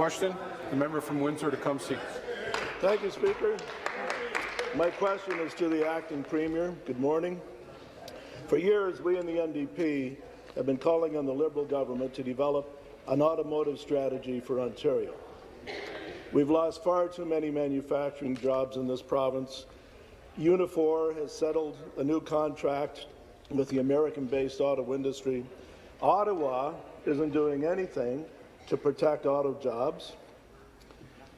Question, the member from Windsor to come seat. Thank you, Speaker. My question is to the Acting Premier. Good morning. For years, we in the NDP have been calling on the Liberal government to develop an automotive strategy for Ontario. We've lost far too many manufacturing jobs in this province. Unifor has settled a new contract with the American-based auto industry. Ottawa isn't doing anything to protect auto jobs.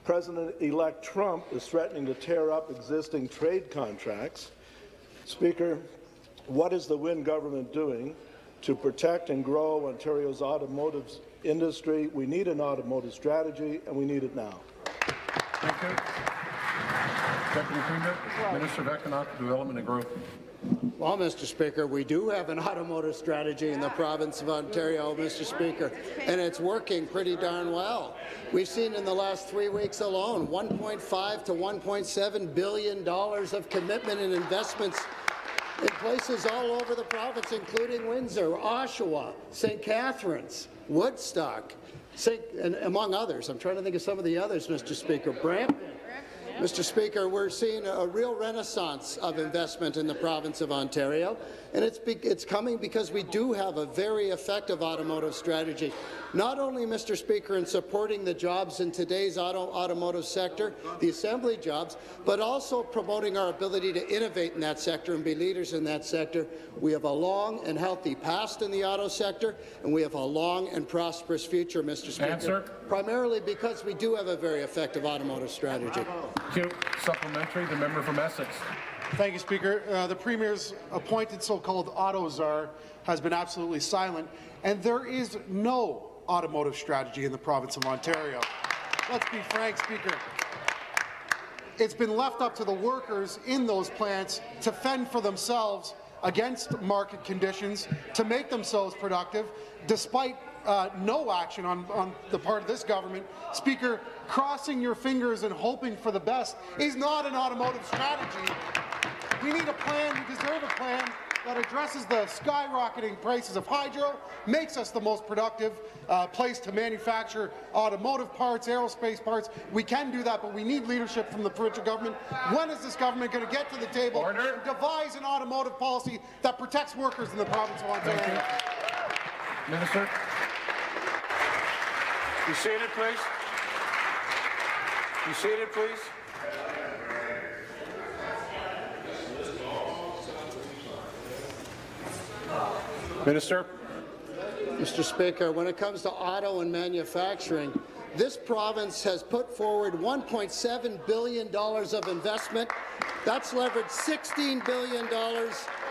President-elect Trump is threatening to tear up existing trade contracts. Speaker, what is the Wynne government doing to protect and grow Ontario's automotive industry? We need an automotive strategy, and we need it now. Thank you. Deputy Premier, Minister of Economic Development and Growth. Well, Mr. Speaker, we do have an automotive strategy in the province of Ontario, Mr. Speaker, and it's working pretty darn well. We've seen in the last 3 weeks alone $1.5 to $1.7 billion of commitment and investments in places all over the province, including Windsor, Oshawa, St. Catharines, Woodstock, and among others. I'm trying to think of some of the others, Mr. Speaker. Brampton. Mr. Speaker, we're seeing a real renaissance of investment in the province of Ontario, and it's coming because we do have a very effective automotive strategy. Not only, Mr. Speaker, in supporting the jobs in today's automotive sector, the assembly jobs, but also promoting our ability to innovate in that sector and be leaders in that sector. We have a long and healthy past in the auto sector, and we have a long and prosperous future, Mr. Speaker. Answer. Primarily because we do have a very effective automotive strategy. Thank you. Supplementary, the member from Essex. Thank you, Speaker. The Premier's appointed so-called auto czar has been absolutely silent, and there is no automotive strategy in the province of Ontario. Let's be frank, Speaker. It's been left up to the workers in those plants to fend for themselves against market conditions, to make themselves productive, despite no action on the part of this government. Speaker, crossing your fingers and hoping for the best is not an automotive strategy. We need a plan, we deserve a plan that addresses the skyrocketing prices of hydro, makes us the most productive place to manufacture automotive parts, aerospace parts. We can do that, but we need leadership from the provincial government. When is this government going to get to the table and devise an automotive policy that protects workers in the province of Ontario? Minister. Be seated, please. Be seated, please. Minister. Mr. Speaker, when it comes to auto and manufacturing, this province has put forward $1.7 billion of investment. That's leveraged $16 billion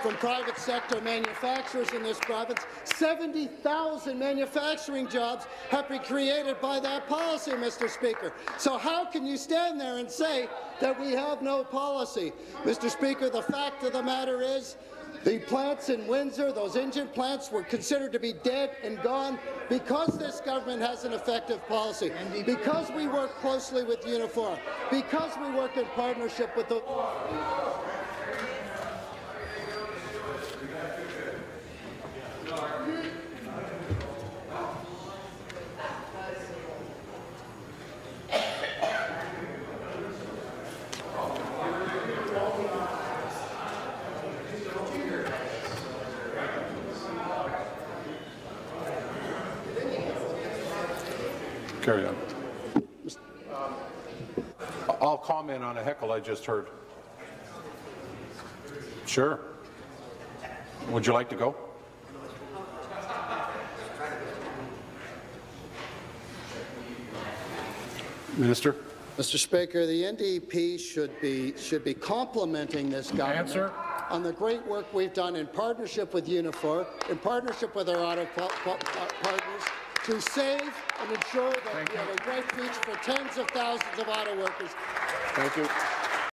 from private sector manufacturers in this province. 70,000 manufacturing jobs have been created by that policy, Mr. Speaker. So how can you stand there and say that we have no policy? Mr. Speaker, the fact of the matter is the plants in Windsor, those engine plants, were considered to be dead and gone because this government has an effective policy, because we work closely with Unifor, because we work in partnership with the... Carry on. I'll comment on a heckle I just heard. Sure. Would you like to go? Minister. Mr. Speaker, the NDP should be complimenting this government on the great work we've done in partnership with Unifor, in partnership with our auto partners, to save and ensure that we have a great future for tens of thousands of auto workers. Thank you.